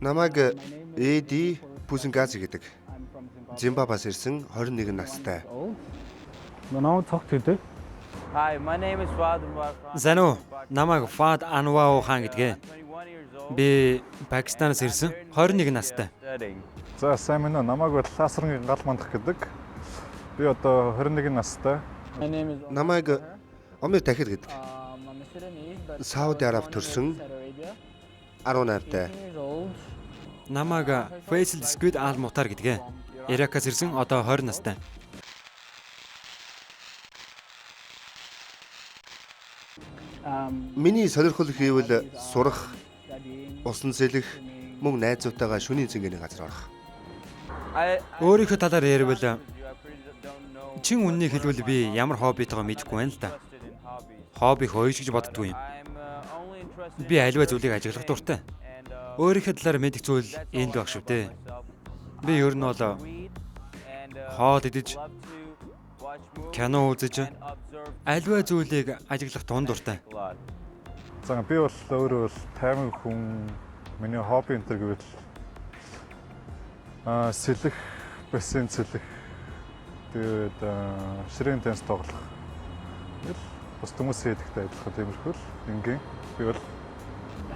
Намайг Эди Пусингази гэдэг. Зимбабвеас ирсэн 21 настай. Hi, my name is Fad Anwar Khan. Зано намайг Фад Анваа хаан гэдэг. Би Пакистанаас ирсэн 21 настай. За сайн мэн намайг бол Ласрангийн гал мандах гэдэг. Би одоо 21 настай. My name is Намайг Омир Тахир гэдэг. my Mr. is Сауди Араб төрсөн 18 тай. Намайг Фэйсэл Сквид Ал Мутар гэдэг. Иракаас ирсэн одоо 20 настай. Миний сонирхол хийвэл сурах, усан сэлэх, мөн найзуудтайгаа шөнийн цэнгэний газар орох. Өөрийнхөө талаар ярил чин үннийг хэлвэл би ямар хоббитойгоо мэдэхгүй байна л да. Хобби хөөж гэж боддгүй юм. Би аливаа зүйлийг ажиглах дуртай. Өөрийнхөө талаар мэдэх зүйл энд байх шүү дээ. Би ер нь бол хоол идэж, кино үзэж, аливаа зүйлийг ажиглах тунд дуртай. За би бол өөрөө бол таймаг хүн. Миний хобби энэ гэвэл сэлэх, бассейн сэлэх. Тэгээд ширээний теннис тоглох. Бас хүмүүсийн хэдэгтэй ажиллах тиймэрхүү л ингийн би бол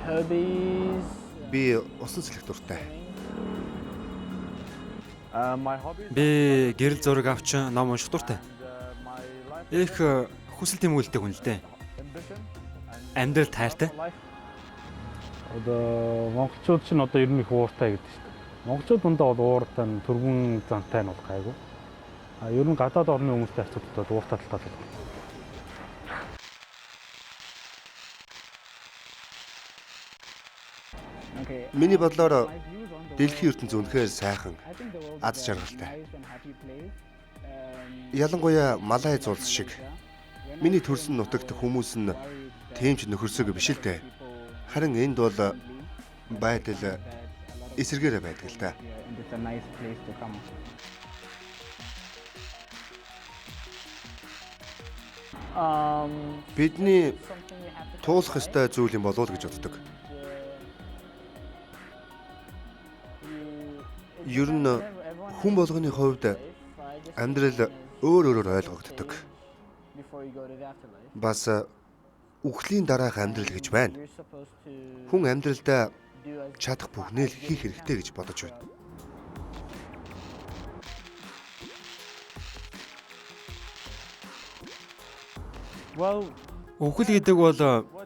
hobbies. Би усан сэлэх дуртай. My hobbies. Би гэрэл зураг авч ном унших дуртай. Их хүсэл тэмүүлэлтэй хүн л дээ. Амьдрал тайртай. Одоо монголчууд ч одоо ер нь их ууртай гэдэг шүү дээ. Монголчууд дундаа бол ууртай нь төргөн зантай нь бол гайгүй. Ер нь гадаад орны хүмүүстэй харьцуулбал ууртай талтай л. Миний бодлоор дэлхийн ертөнцийн үнэхээр сайхан, аз жаргалтай. Ялангуяа Малай зулс шиг миний төрсөн нутагт хүмүүс нь тэмч нөхөрсөг биш л дээ. Харин энд бол байдал эсэргээрээ байдаг л да. Бидний туулах ёстой зүйл юм болов уу гэж боддог. Ер нь хүн болгоны хувьд амьдрал өөр өөрөөр ойлгогддог. Бас үхлийн дараах амьдрал гэж байна. Хүн амьдралдаа чадах бүхнээ л хийх хэрэгтэй гэж бодож байна. Үхэл гэдэг бол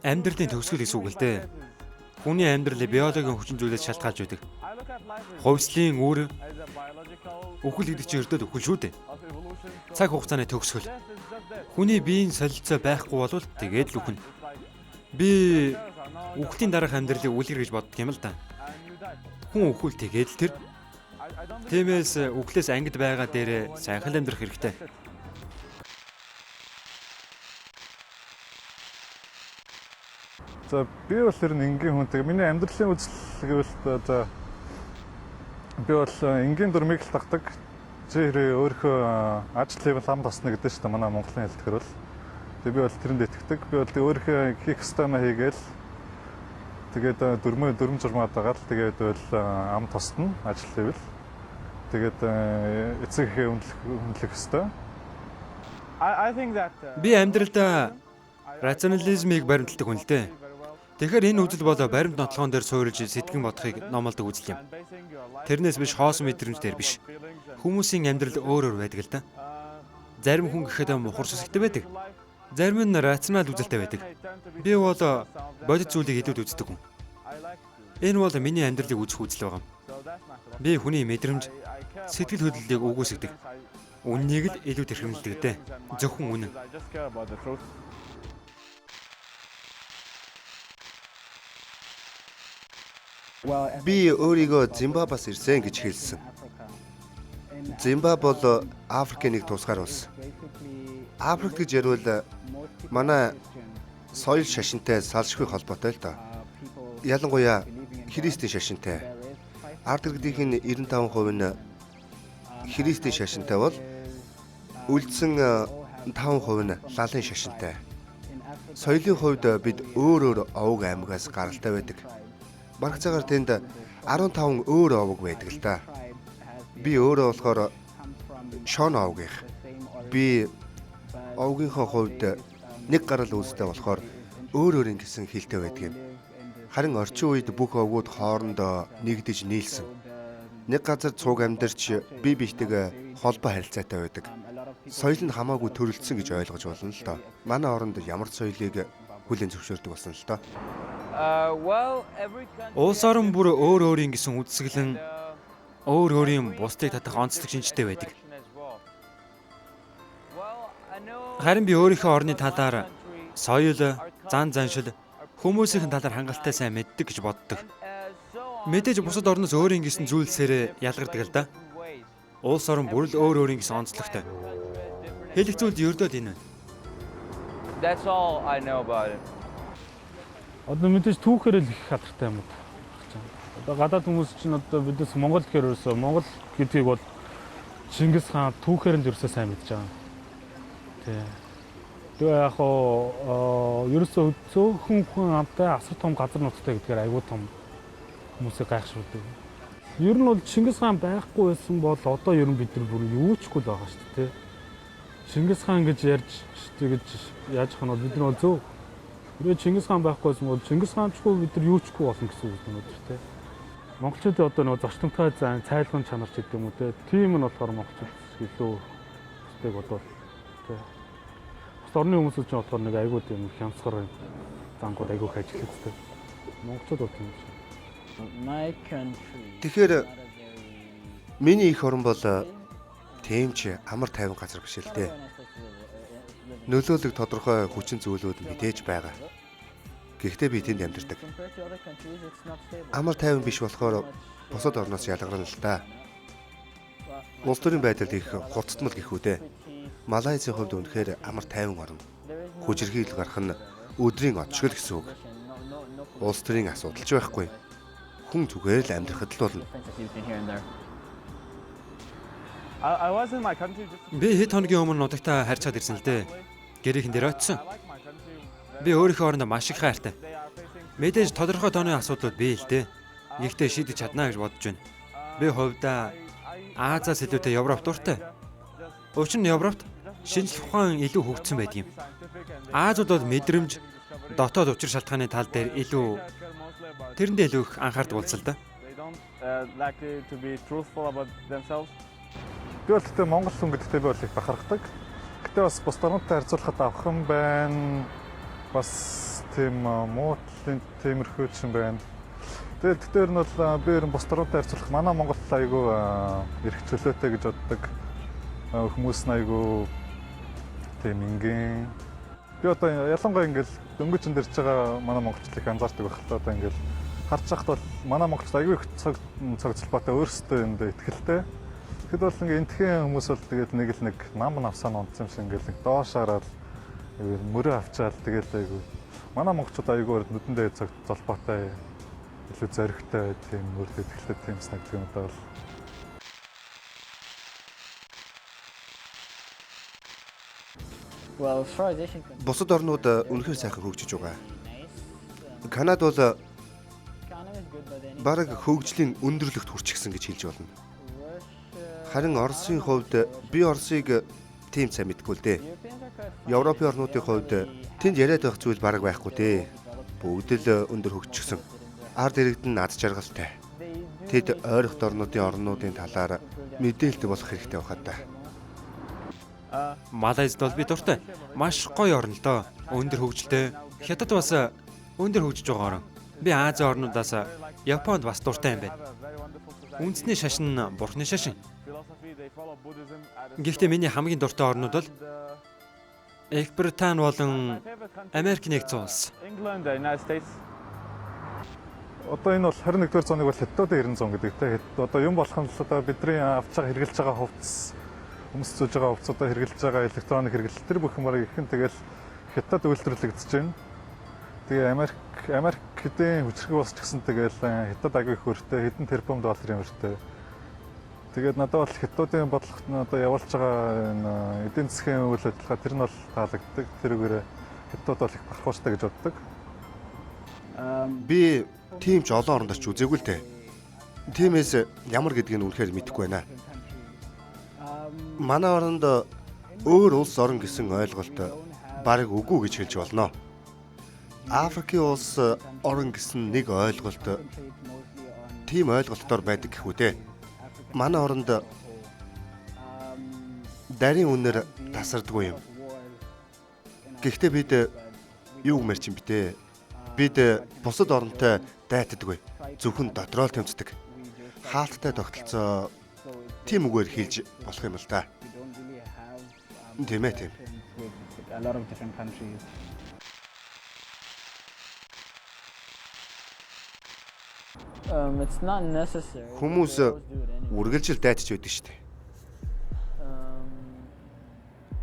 амьдралын төгсгөл гэсэн үг л дээ. Хүний амьдрал биологийн хүчин зүйлээс шалтгаалж байдаг. Хувьслын үр үхэл гэдэг чинь өртөд үхэл шүү дээ. Цаг хугацааны төгсгөл. Хүний биеийн солилцоо байхгүй бол тэгээд л үхнэ. Би үхлийн дараах амьдралыг үлгэр гэж боддог юм л да. Хүн үхвэл тэгээд л тэр. Тиймээс үхлээс ангид байгаа дээр сайхан амьдрах хэрэгтэй. за би бол ер нь энгийн хүнтэй. Миний амьдралын үзэл гэвэл за би бол энгийн дүрмийг л тагдаг. Зэрэг өөрийнхөө ажил левел хам тосно гэдэг чинь манай Монголын хэлтгэр бол. Тэгээ би бол тэрэнд итгэдэг. Би бол өөрийнхөө хийх ёстойноо хийгээл тэгээд дүрм журмаад байгаа л тэгээд бол ам тосно ажил левел. Тэгээд эцэг эхээ үнэлэх ёстой. Би амьдралдаа рационализмыг баримталдаг хүн л дээ. Тэгэхээр энэ үзэл бол баримт нотлохоон дээр суурилж сэтгэн бодохыг номлодог үзэл юм. Тэрнээс биш хоосон мэдрэмжээр биш. Хүмүүсийн амьдрал өөр өөр байдаг л да. Зарим хүн гэхэд мухар сүсэгтэй байдаг. Зарим нь рационал үзэлтэй байдаг. Би бол бодит зүйлийг илүүд үздэг хүн. Энэ бол миний амьдралыг үзэх үзэл байгаа юм. Би хүний мэдрэмж, сэтгэл хөдлөлийг үгүйсгдэг. Үннийг л илүү тэрхэмлдэг дээ. Зөвхөн үнэн. Би өөрийгөө Зимбабвеас ирсэн гэж хэлсэн. Зимбабwe бол Африкийн нэг тусгаар улс. Африк гэж ярил манай соёл шашинтай салшгүй холбоотой л доо. Ялангуяа христийн шашинтай. Ард иргэдийн 95% нь христийн шашинтай бол үлдсэн 5% нь лалын шашинтай. Соёлын хувьд бид өөр овог аймагаас гаралтай байдаг. Бараг цагаар тэнд 15 өөр овог байдаг л да. Би өөрөө болохоор Шон овгийнх. Би овгийнхоо хувьд нэг гарал үүстэй болохоор өөр ингэсэн хилтэй байдаг юм. Харин орчин үед бүх овгууд хоорондоо нэгдэж нийлсэн. Нэг газар цуг амьдарч бие биетэйгээ холбоо харилцаатай байдаг. Соёл нь хамаагүй төрөлдсөн гэж ойлгож болно л доо. Манай оронд ямар ч соёлыг хүлээн зөвшөөрдөг болсон л доо. Улс орон бүр өөр өөрийн гэсэн үдсгэлэн өөр өөрийн бусдыг татах онцлог шинжтэй байдаг. Харин би өөрийнхөө орны талаар соёл, зан заншил, хүмүүсийн талаар хангалттай сайн мэддэг гэж боддог. Мэдээж бусад орноос өөрийн гэсэн зүйлсээр ялгардаг л да. Улс орон бүр л өөр өөрийн гэсэн онцлогтой. Хэлэх зүйлд ердөөд энэ. That's all I know about it. Одоо мэдээж түүхээр л их хатартай юм уу. Одоо гадаад хүмүүс чинь одоо бидээс Монгол гэхээр ерөөсөө Монгол гэдгийг бол Чингис хаан түүхээр нь ерөөсөө сайн мэдж байгаа. Тий. Тэгээ яг хоо ерөөсөө цөөхөн хүн амтай асар том газар нутгтай гэдгээр айгүй том хүмүүсийг гайхшруулдаг. Ер нь бол Чингис хаан байхгүй байсан бол одоо ер нь бид нар бүр юу ч үгүй л байгаа шүү дээ. Чингис хаан гэж ярьж тэгэж яаж ханаа бид нар зөв. Хэрвээ Чингис хаан байхгүйсэн бол Чингис хаанчгүй бид нар юу ч үгүй болно гэсэн үг юм уу те. Монголчууд одоо нөгөө зочдонтой зан цайлгын чанар ч гэдэг юм уу те. Тийм нь болохоор монголчууд илүү хүсдэг бодвол те. Бус орны хүмүүс ч болохоор нэг айгууд юм хямсгар зангууд айгуух ажилладаг. Монголчууд бол тийм шүү. Тэгэхээр миний их орн бол тийм ч амар тайван газар биш л дээ. Нөлөөлөг тодорхой хүчин зүйлүүд мэдээж байгаа. Гэхдээ би тэнд амьдардаг. Амар тайван биш болохоор бусад орноос ялгарна л да. Улс төрийн байдал их хуцтмал гэх үү дээ. Малайзийн хувьд үнэхээр амар тайван орно. Хүчирхийлэл гарах нь өдрийн одшгөл гэсэн үг. Улс төрийн асуудал ч байхгүй. Хүн зүгээр л амьдрахад л болно. Би хэд хоногийн өмнө нутагтаа харьцаад ирсэн л дээ. Гэрийнхэн дээр очсон. Би өөрийнхөө орондоо маш их хайртай. Мэдээж тодорхой тооны асуудлууд бий л дээ. Гэхдээ шийдэж чадна гэж бодож байна. Би хувьдаа Азиас илүүтэй Европ дуртай. Учир нь Европт шинжлэх ухаан илүү хөгжсөн байдаг юм. Азиуд бол мэдрэмж, дотоод учир шалтгааны тал дээр илүү тэрэндээ илүү их анхаардаг болсон л да. Би бол тэгтээ Монгол хүн гэдэгтээ би бол их бахархдаг. Гэтэ бас бус орнуудтай харьцуулахад авах юм байна. Бас тийм муутлын тиймэрхүү ч юм байна. Тэгээд тэр нь бол би ер нь бус орнуудтай харьцуулах манай Монгол айгүй эрх чөлөөтэй гэж боддог. Хүмүүс нь айгүй тийм ингийн. Би одоо ялангуяа ингээл дөнгөжин дэрж байгаа манай монголчлыг анзаардаг байх л одоо ингээл харж байхад бол манай монголчууд айгүй их цаг зэлбаатай өөрсдөө энд ихтгэлтэй. Тэгэхэд бол ингээ энтхэн хүмүүс бол тэгээд нэг л нэг нам навсаа унтсан юм шиг ингээл нэг доош хараад мөрөө авчаал тэгээд айгүй манай монголчууд айгүй нүдэндээ цаг золбоотой илүү зоригтой тийм мөрөд ихтэй тийм санагддаг юм даа. Бусад орнууд үнэхээр сайхан хөгжиж байгаа. Канада бол бараг хөгжлийн өндөрлөгт хүрчихсэн гэж хэлж болно. Харин Оросын хувьд би Оросыг тийм сайн мэдгүй л дээ. Европын орнуудын хувьд тэнд яриад байх зүйл бараг байхгүй дээ. Бүгд л өндөр хөгжчихсөн. Ард иргэд нь аз жаргалтай. Тэд ойрхон орнуудын талаар мэдээлэлтэй болох хэрэгтэй байхад та. Малайзд бол би дуртай. Маш гоё орн л доо. Өндөр хөгжилтэй. Хятад бас өндөр хөгжиж байгаа орн. Би Азийн орнуудаас Японд бас дуртай юм байна. Үндэсний шашин нь бурхны шашин. Гэхдээ миний хамгийн дуртай орнууд бол Их Британи болон Америк нэгдсэн улс. England, the United States. Одоо энэ бол 21-р зууныг бол хятадын 90 зуун гэдэг те. Одоо юм болох нь л одоо бидний авч байгаа хэрэгжилж байгаа хувцас, хүмүүс зүүж байгаа хувцасудаа хэрэгжилж байгаа электроник хэрэглэл тэр бүх юм барыг ихэн тэгэл хятад үйлдвэрлэгдэж байна. Тэгээ Америк хэдийн хүчрэг босч гисэн тэгэл хятад агүй их өртөө хэдэн тэрбум долларын өртөө. Тэгээд надад бол хятадын бодлогот нь одоо явуулж байгаа энэ эдийн засгийн үйл ажиллагаа тэр нь бол таалагддаг. Тэрүүгээр хятад бол их балхууштай гэж боддог. Би тийм ч олон оронд очиж үзээгүй л дээ. Тиймээс ямар гэдгийг нь үнэхээр мэдэхгүй байна. Манай оронд өөр улс орн гэсэн ойлголт бараг үгүй гэж хэлж болно. Африкийн улс орн гэсэн нэг ойлголт тийм ойлголтоор байдаг гэхүү дээ. Манай оронд дарийн үнээр тасардаггүй юм. Гэхдээ бид юу гэмээр чинь битээ? Бид бусад оронтой дайтдаггүй. Зөвхөн дотроо л тэмцдэг. Хаалттай тогтолцоо тийм үгээр хэлж болох юм л да. Тийм ээ тийм. It's not necessary. Хүмүүс үргэлжил дайтж байдаг шүү дээ.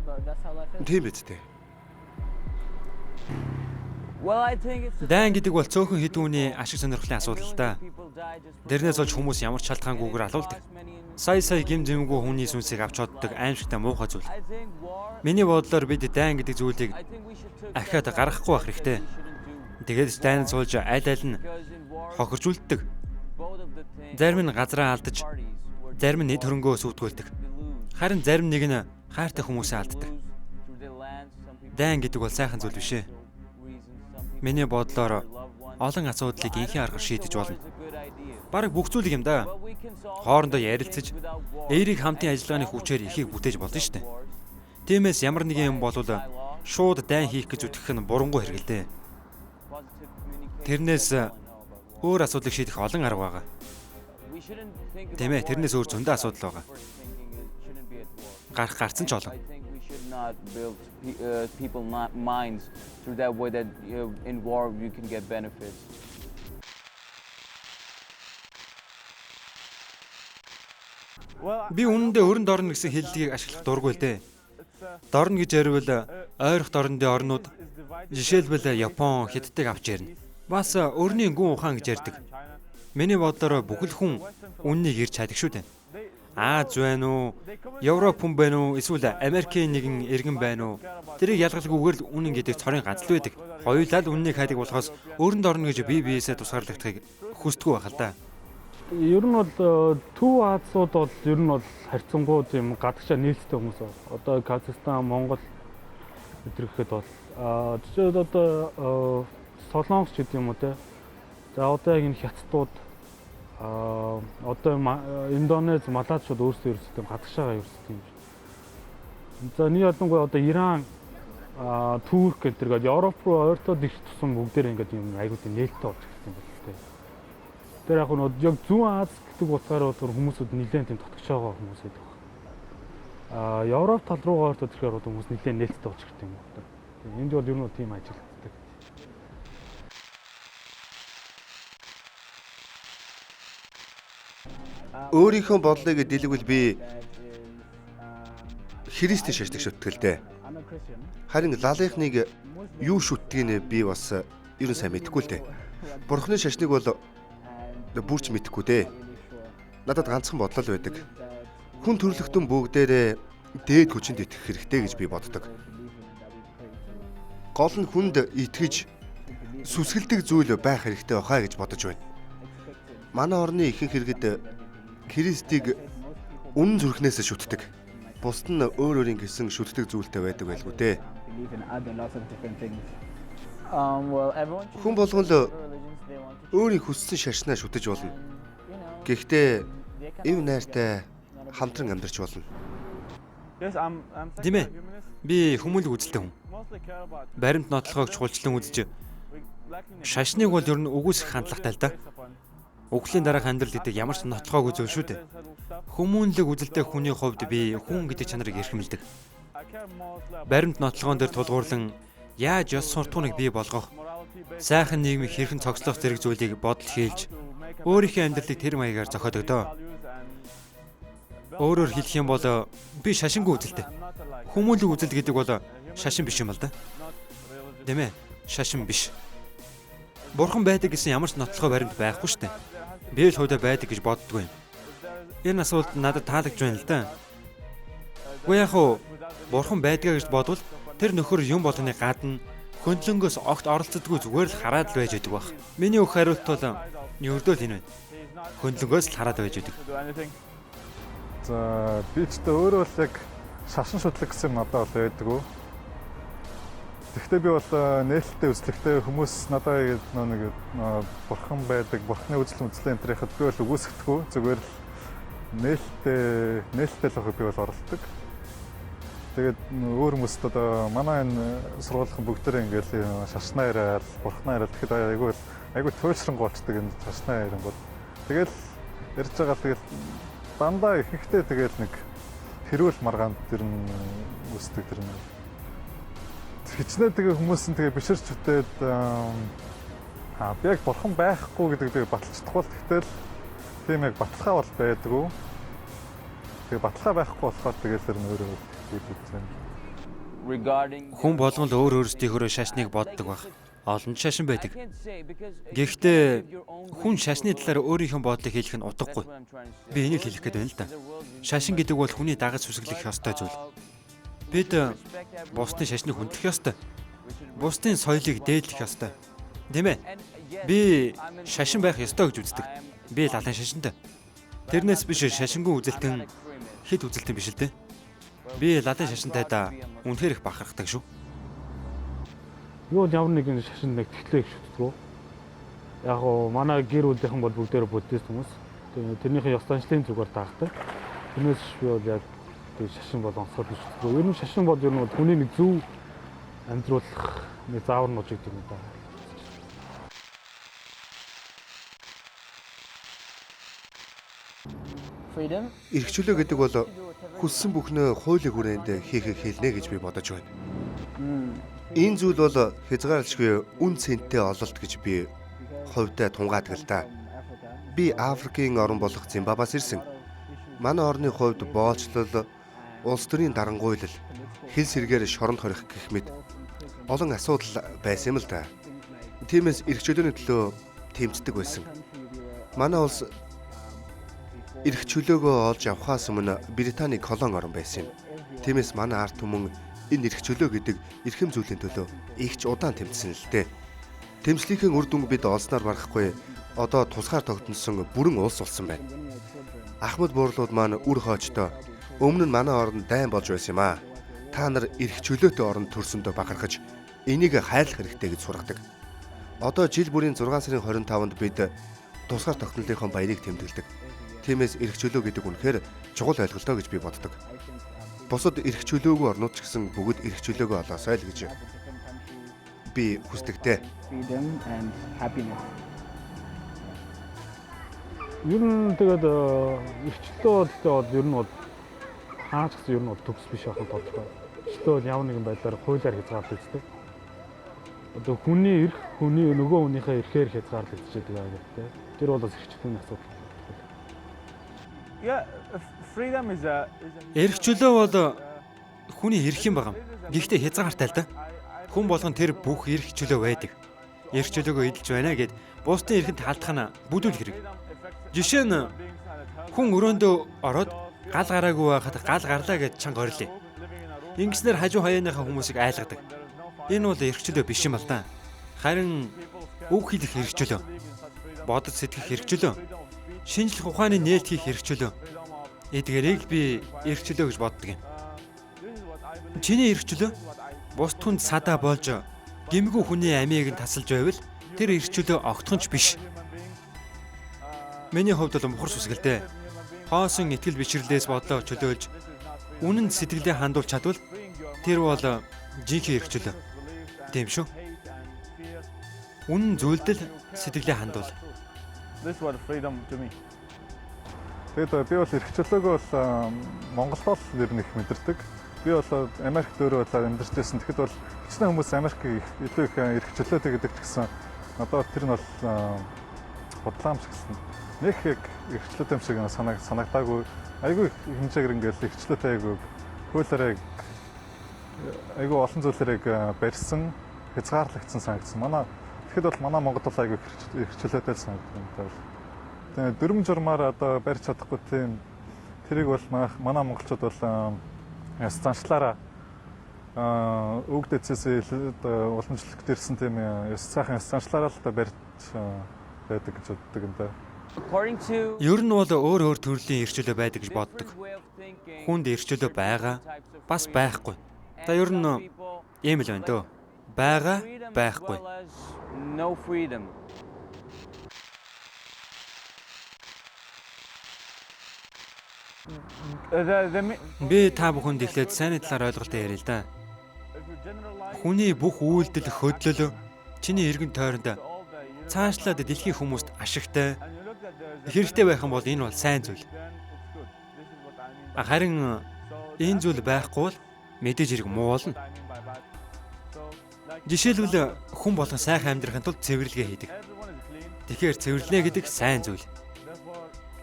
But that's how life is. Тийм биз дээ. Well, I think it's Дайн гэдэг бол цөөхөн хэдэн үний ашиг сонирхлын асуудал л да. Дэрнээс олж хүмүүс ямар ч шалтгаангүйгээр алуулдаг. Сая гим зэмгүй хүний сүнсийг авч чаддаг аимшигтай муухай зүйл. Миний бодлоор бид дайн гэдэг зүйлийг ахиад гаргахгүй байх хэрэгтэй. Тэгээд дайн суулж аль нь хохиржүүлдэг. Зарим нь газраа алдаж, зарим нь нийт хөрөнгөө сүвтгүүлдэг. Харин зарим нэг нь хайртай хүмүүсээ алддаг. Дайн гэдэг бол сайхан зүйл биш ээ. Миний бодлоор олон асуудлыг инхийн аргаар шийдэж болно. Бараг бүх зүйлийг юм да. Хоорондоо ярилцаж, эерийг хамтын ажиллагааны хүчээр ихийг бүтээж болно шүү дээ. Тиймээс ямар нэгэн юм болвол шууд дайн хийх гэж үтгэх нь бурангуй хэрэг л дээ. Тэрнээс өөр асуудлыг шийдэх олон арга байгаа. Тийм ээ, тэрнээс өөр зөндөө асуудал байгаа. Гарцсан ч олон. not build people minds through that way that in war you can get benefits. Би үнэндээ өрн дорн гэсэн хэллэгийг ашиглах дургүй л дээ. Дорн гэж ярил ойрох дорнодын орнууд жишээлбэл Япон, Хятадыг авч ярина. Бас өрний гүн ухаан гэж ярьдаг. Миний бодлоор бүхэл хүн үннийг ирж чадах шүү дээ. Аз байна уу? Европ хүн байна уу? Эсвэл Америкийн нэгэн иргэн байна уу? Тэрийг ялгалгүйгээр л үнэн гэдэг цорын ганц л байдаг. Хоёулаа л үннийг хайдаг болохоос өрн дорн гэж бие биесээ тусгаарлагдахыг хүсдэггүй байх л да. Ер нь бол Төв Азиуд бол ер нь бол харьцангуй тийм гадагшаа нээлттэй хүмүүс байна. Одоо Казахстан, Монгол гэхэд бол жишээд одоо Солонгос ч гэдэг юм уу те. За одоо яг энэ хятадууд одоо Индонез, Малайзууд өөрсдөө ерөөсөө гадагшаага ерөөсөө юм. За нэг ялангуяа одоо Иран, Турк гэх зэрэг Европ руу ойртоод их тусан бүгдээр ингээд юм айгуу тийм нээлттэй болж ирсэн юм байна те. Тэр яг нь яг Зүүн Аз гэдэг утгаараа бол хүмүүсүүд нэлээд тийм татгчаага хүмүүс байдаг. Европ тал руугаа ойртоод ирэхээр хүмүүс нэлээд нээлттэй болж ирсэн юм байна. Энд бол ер нь тийм ажил. Өөрийнхөө бодлыг дэлгвэл би Христийг шашдаг шүтгэлтэй. Харин лалынхныг юу шүтдгийг би бас ерөн сайн мэдэхгүй л дээ. Бурхны шашныг бол бүрч мэдэхгүй дээ. Надад ганцхан бодлол байдаг. Хүн төрлөختөн бүгдээрээ дээд хүчинд итгэх хэрэгтэй гэж би боддог. Гол нь хүнд итгэж сүсгэлдэг зүйл байх хэрэгтэй байхаа гэж бодож байна. Манай орны ихэнх иргэд Христийг үнэн зүрхнээс шүтдэг. Бусд нь өөр өөрийн гэсэн шүтдэг зүйлтэй байдаг байлгүй дээ. Хүн болгон л өөрийн хүссэн шашнаа шүтэж болно. Гэхдээ эв найртай хамтран амьдарч болно. Димэ, би хүмүүлэг үзэлтэй хүн. Баримт нотлохыг чухалчлан үзэж шашныг бол ер нь үгүйсэх хандлагатай л да. Үхлийн дараах амьдрал гэдэг ямар ч нотлохоогүй зүйл шүү дээ. Хүмүүнлэг үзэлтэй хүний хувьд би хүн гэдэг чанарыг эрхэмлдэг. Баримт нотлогоон дээр тулгуурлан яаж ёс суртахууныг бий болгох, сайхан нийгмийг хэрхэн цогцлох зэрэг зүйлийг бодол хийлж өөрийнхөө амьдралыг тэр маягаар зохиодог доо. Өөрөөр хэлэх юм бол би шашингүй үзэлтэй. Хүмүүнлэг үзэл гэдэг бол шашин биш юм л да. Дэмэ, шашин биш. Бурхан байдаг гэсэн ямар ч нотлохоо баримт байхгүй шүү дээ. Би л хойдоо байдаг гэж боддгоо юм. Энэ асуулт надад таалагдж байна л да. Үгүй яг уу бурхан байдгаа гэж бодвол тэр нөхөр юм болгоны гадна хөндлөнгөөс огт оролцдоггүй зүгээр л хараад л байж байдаг баг. Миний өгөх хариулт бол ердөө л энэ байна. Хөндлөнгөөс л хараад байж байдаг. За би ч тэ өөрөө л яг шашин шудлаг гэсэн надад бол байдгүй. Тэгэхдээ би бол нээлттэй үзлэгтэй хүмүүс надад нэг бурхан байдаг, бурханы үзэл үндэслэн энтрийхэд би бол үгүйсэхдэггүй. Зүгээр л нээлттэй л авах би бол оролдог. Тэгээд өөр хүмүүст одоо манай энэ сургуулийн бүгдээрээ ингээл шашнаа яриад, бурхнаа яриад тэгэхэд айгүй туйлшран голчдаг энэ шашнаа яриан бол. Тэгэл ярьж байгаа тэгэл дандаа ихэнхдээ тэгэл нэг хэрүүл маргаанд тэр нь үсдэг тэр нь. Хичнээн тэгээ хүмүүс нь тэгээ биширч үтээд би яг бурхан байхгүй гэдэг би баталцдаггүй л тэгтэл тийм яг баталгаа бол байдгүй. Тэгээ баталгаа байхгүй болохоор тэгээ тэр нь өөрөө Хүн болгон л өөр өөрсдийнхөө шашныг боддог баг. Олон шашин байдаг. Гэхдээ хүн шашны талаар өөрийнхөө бодлыг хэлэх нь утгагүй. Би энийг хэлэх гээд байна л да. Шашин гэдэг бол хүний дагаж сүсгэлэх ёстой зүйл. Бид бусдын шашныг хүндлэх ёстой. Бусдын соёлыг дээдлэх ёстой. Тийм ээ. Би шашин байх ёстой гэж үздэг. Би лалын шашинтай. Тэрнээс биш шашингүй үзэлтэн хэд үзэлтэн биш л дээ. Би лалын шашинтайдаа үнэхээр их бахархдаг шүү. Юу ямар нэгэн шашин нэг тэглээ гэж боддог. Яг гоо манай гэр бүлийнхэн бол бүгдээр буддист хүмүүс. Тэрнийхээ ёс заншлын зүгээр даагтай. Тэрнээс би бол яг шашин бол онцгой биш үү. Ер нь шашин бол ер нь хүний нэг зөв амьдруулах нэг заавар нууж гэдэг юм да. Freedom. Эрхчлөө гэдэг бол хүссэн бүхнээ хуулийн хүрээнд хийхийг хэлнэ гэж би бодож байна. Энэ зүйл бол хязгаарлалшгүй үн цэнтэй ололт гэж би хувьдаа тунгаадаг л да. Би Африкийн орн болох Зимбабвеас ирсэн. Манай орны хувьд боолчлол, улс төрийн дарангуйлал, хил сэргээр шоронд хорих гэх мэт олон асуудал байсан юм л да. Тиймээс эрх чөлөөний төлөө тэмцдэг байсан. Манай улс эрх чөлөөгөө олж авахаас өмнө Британий колони орн байсан юм. Тиймээс манай ард түмэн энэ эрх чөлөө гэдэг эрхэм зүйлийн төлөө их ч удаан тэмцсэн л дээ. Тэмцлийнхэн үр дүнг бид олсноор барахгүй одоо тусгаар тогтносон бүрэн улс болсон байна. Ахмад буурлууд маань үр хоочтой өмнө нь манай орнд дайн болж байсан юм аа. Та нар эрх чөлөөтэй орнд төрсөндөө бахархаж энийг хайрлах хэрэгтэй гэж сургадаг. Одоо жил бүрийн 6 сарын 25-нд бид тусгаар тогтнолынхон баярыг тэмдэглэдэг. Тиймээс эрх чөлөө гэдэг үнэхээр чухал ойлголтоо гэж би боддог. Бусад эрх чөлөөгүй орнууд ч гэсэн бүгд эрх чөлөөгөө олоосай л гэж би хүсдэгтэй. Freedom and happiness. Ер нь тэгээд эрхчлөө бол ер нь бол хаач гэсэн ер нь бол төгс биш байх нь тодорхой. Эрхчлөө бол ямар нэгэн байдлаар хуулиар хязгаарлаж үздэг. Одоо хүний эрх хүний нөгөө хүнийхээ эрхээр хязгаарлаж үздэг гэдэг. Тэр бол бас эрхчлөөний асуудал. Эрх чөлөө бол хүний эрх юм байна. Гэхдээ хязгаартай л да. Хүн болгон тэр бүх эрх чөлөө байдаг. Эрх чөлөөгөө эдэлж байна гэд бусдын эрхэнд халдах нь бүдүүл хэрэг. Жишээ нь хүн өрөөндөө ороод гал гараагүй байхад гал гарлаа гэж чанга орилээ. Ингэснээр хажуу хаяаныхаа хүмүүсийг айлгадаг. Энэ бол эрх чөлөө биш юм л да. Харин үг хэлэх эрх чөлөө, бодож сэтгэх эрх чөлөө, шинжлэх ухааны нээлт хийх эрх чөлөө. Эдгээрийг би эрх чөлөө гэж боддог юм. Чиний эрх чөлөө бусд хүнд садаа болж гэмгүй хүний амийг нь тасалж байвал тэр эрх чөлөө огтхонч биш. Миний хувьд бол мухар сүсгэлтэй. Хоосон итгэл бишрлээс бодлоо чөлөөлж үнэнд сэтгэлээ хандуулж чадвал тэр бол жинхэнэ эрх чөлөө. Тийм шүү. Үнэн зүйлдэл сэтгэлээ хандуул. This was freedom to me. Тэгээд би бол эрхчлөөгөө бол Монголд л нэр нэг мэдэрдэг. Би бол Америкт өөрөө бол амьдарч байсан. Тэгэхэд бол хичнээн хүмүүс Америкийг илүү их эрхчлөөтэй гэдэг ч гэсэн одоо тэр нь бол бодлоомжсэн. Нэг их эрхчлөөтэй юм шиг санагдаагүй. Айгүй их хэмжээгээр ингээл эрхчлөөтэй айгүй хуулиараа айгүй олон зүйлэрийг барьсан, хязгаарлагдсан санагдсан. Тэгэхэд бол манай Монгол бол айгүй эрхчлөөтэй санагдсан. Тэгээд дүрм журмаар одоо барьж чадахгүй тийм тэрийг бол манай монголчууд бол заншлаараа өгдөцөөс уламжлалт ирсэн тийм сайхан заншлаараа л барьж байдаг гэж боддог юм да. Ер нь бол өөр төрлийн эрхчлөө байдаг гэж боддог. Хүнд эрхчлөө байгаа, бас байхгүй. Та ер нь ийм л байна дөө. Байгаа, байхгүй. No freedom. Би та бүхэнд эхлээд сайн талаар ойлголтоо яриа л да. Хүний бүх үйлдэл хөдлөл чиний эргэн тойронд цаашлаад дэлхийн хүмүүст ашигтай хэрэгтэй байх юм бол энэ бол сайн зүйл. Харин энэ зүйл байхгүй бол мэдээж хэрэг муу болно. Жишээлбэл хүн болгон сайхан амьдрахын тулд цэвэрлэгээ хийдэг. Тэгэхээр цэвэрлэнэ гэдэг сайн зүйл.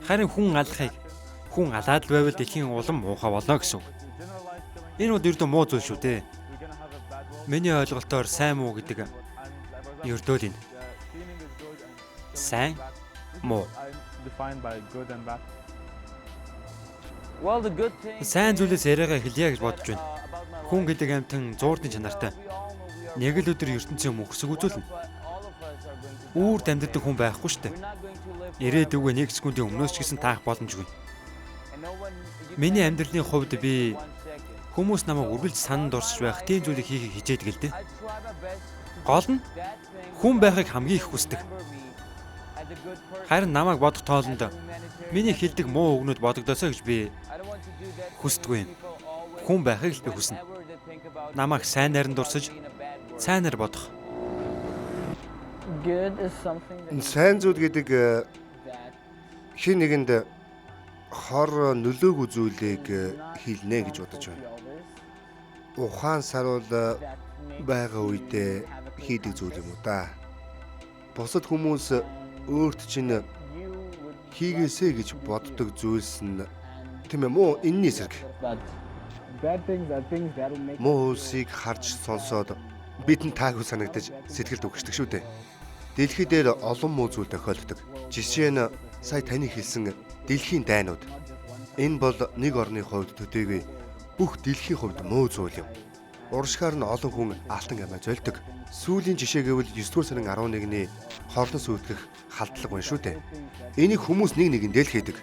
Харин хүн алаад л байвал дэлхийн улам муухай болно гэсэн. Энэ бол ердөө муу зүйл шүү дээ. Миний ойлголтоор сайн муу гэдэг ердөө л энэ. Сайн муу. Сайн зүйлээс яриагаа эхэлье гэж бодож байна. Хүн гэдэг амьтан зуурдын чанартай. Нэг л өдөр ертөнцийн мөхсөг үзүүлнэ. Үүрд амьддаг хүн байхгүй шүү дээ. Ирээдүгөө 1 секундын өмнөөс ч гэсэн таах боломжгүй. Миний амьдралын хувьд би хүмүүс намайг үргэлж сананд орсож байх тийм зүйлийг хийхийг хичээдэг л дээ. Гол нь хүн байхыг хамгийн их хүсдэг. Харин намайг бодох тоолонд миний хэлдэг муу үгнүүд бодогдосоо гэж би хүсдэггүй юм. Хүн байхыг л би хүснэ. Намайг сайнаар нь дурсаж, сайнаар бодох. Сайн зүйл гэдэг хин нэгэнд хор нөлөөгүй зүйлийг хийлнэ гэж бодож байна. Ухаан саруул байгаа үедээ хийдэг зүйл юм уу да. Бусад хүмүүс өөрт чинь хийгээсэй гэж боддог зүйлс нь тийм ээ муу энэний эсрэг. Муу үсийг харж сонсоод бидэнд таагүй санагдаж сэтгэлд үгшдэг шүү дээ. Дэлхий дээр олон муу зүйл тохиолддог. Жишээ нь сая таны хэлсэн дэлхийн дайнууд. Энэ бол нэг орны хувьд төдийгүй бүх дэлхийн хувьд муу зүйл юм. Уршгаар нь олон хүн алтан амиа зольдог. Сүүлийн жишээ гэвэл 9 дугаар сарын 11-ний хорлон сүйтгэх халдлага байна шүү дээ. Энийг хүмүүс нэг нэгэндээ л хийдэг.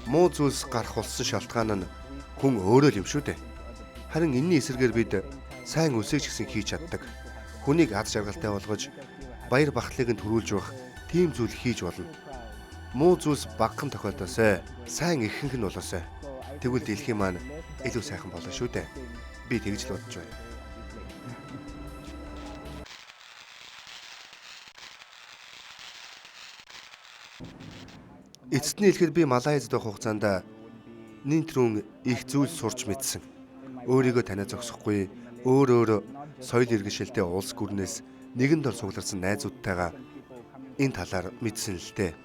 Муу зүйлс гарах болсон шалтгаан нь хүн өөрөө л юм шүү дээ. Харин энэний эсрэгээр бид сайн үсэг ч гэсэн хийж чаддаг. Хүнийг аз жаргалтай болгож баяр бахлыг нь төрүүлж байх тийм зүйл хийж болно. Муу зүйлс багахан тохиолдосоо сайн ихэнх нь болоосоо. Тэгвэл дэлхийн маань илүү сайхан болно шүү дээ. Би тэгж л бодож байна. Эцэст нь хэлэхэд би Малайзд байх хугацаанд нинтрүүн их зүйл сурч мэдсэн. Өөрийгөө танаа зогсохгүй, өөр соёл иргэншилтэй улс гүрнээс нэгэн дор сугларсан найзуудтайгаа энэ талаар мэдсэн л дээ.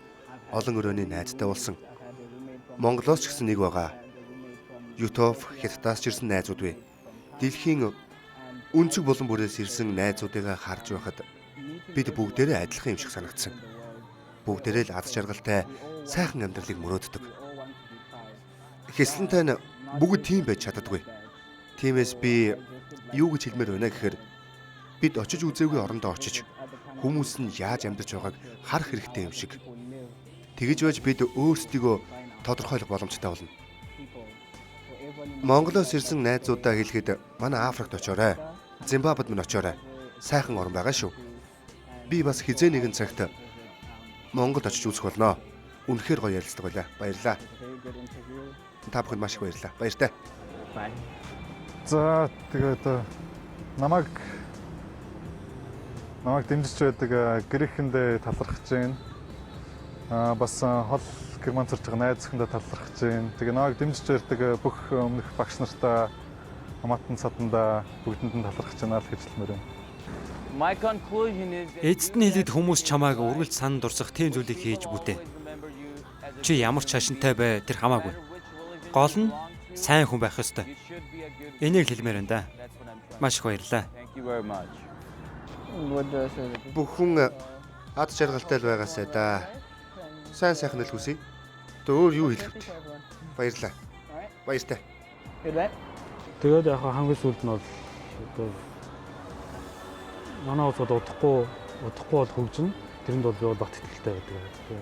Олон өрөөний найзтай болсон. Монголоос ч гэсэн нэг байгаа. Ютоф, Хятадаас ч ирсэн найзууд бай. Дэлхийн өнцөг булан бүрээс ирсэн найзуудыгаа харж байхад бид бүгдээрээ адилхан юм шиг санагдсан. Бүгдээрээ л аз жаргалтай, сайхан амьдралыг мөрөөддөг. Хэслэнтэй нь бүгд тийм байж чаддаггүй. Тиймээс би юу гэж хэлмээр байна гэхээр бид очиж үзээгүй орондоо очиж хүмүүс нь яаж амьдарч байгааг харах хэрэгтэй юм шиг. Тэгэж байж бид өөрсдийгөө тодорхойлох боломжтой болно. Монголоос ирсэн найзуудаа хэлэхэд манай Африкт очоорой. Зимбабвед мөн очоорой. Сайхан орн байгаа шүү. Би бас хизээ нэгэн цагт Монголд очиж үзэх болно. Үнэхээр гоё ярилцдаг байлаа. Баярлалаа. Та бүхэнд маш их баярлалаа. Баяртай. За тэгээд намайг дэмжиж байдаг гэрээхэндээ талархаж байна. бас хол Герман сурч байгаа найз зөвхөндөө талархаж байна. Тэгээ нааг дэмжиж ярьдаг бүх өмнөх багш нартаа хамаатан саданда бүгдэнд нь талархаж байна л гэж хэлмээр байна. My conclusion is that Эцэст нь хэлээд хүмүүс чамааг үргэлж санан дурсах тийм зүйлийг хийж бүтээ. Чи ямар ч шашинтай бай тэр хамаагүй. Гол нь сайн хүн байх ёстой. Энийг хэлмээр байна да. Маш их баярлалаа. Thank you very much. What do I say? Бүх хүн ад жаргалтай л байгаасай да. Сайн сайхан л хүсье. Тэ өөр юу хэлэх вэ? Баярлалаа. Баяртай. Good. Тэгээд яг хамгийн сүүлд нь бол одоо манай улсад удахгүй бол хөгжин. Тэрэнд бол би бол бат итгэлтэй байдаг.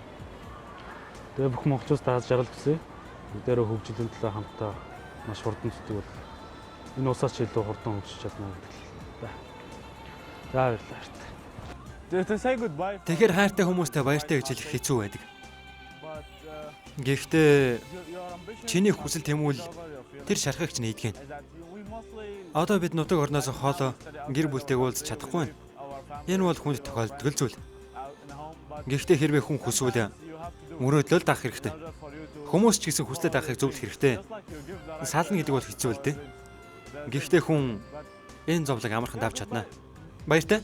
Тэгээ бүх монголчууд дааж жаргал хүсье. Эдгээр хөгжлийн төлөө хамтаа маш хурдан зүтдэг бол энэ усаас ч илүү хурдан хөгжиж чадна гэдэг л байна. За баярлалаа. Тэгэхээр хайртай хүмүүстэй баяртай гэж хэлэх хэцүү байдаг. Гэхдээ чиний хүсэл тэмүүл тэр шархагч нээдэг. Одоо бид нутаг орноос хоолоо гэр бүлтэйг уулзах чадахгүй байна. Энэ бол хүнд тохиолддог зүйл. Гэхдээ хэрвээ хүн хүсвэл мөрөөдлөө даах хэрэгтэй. Хүмүүс ч гэсэн хүслээ даахыг зөвлөх хэрэгтэй. Сална гэдэг бол хэцүү л дээ. Гэхдээ хүн энэ зовлог амархан давж чадна. Баяртай.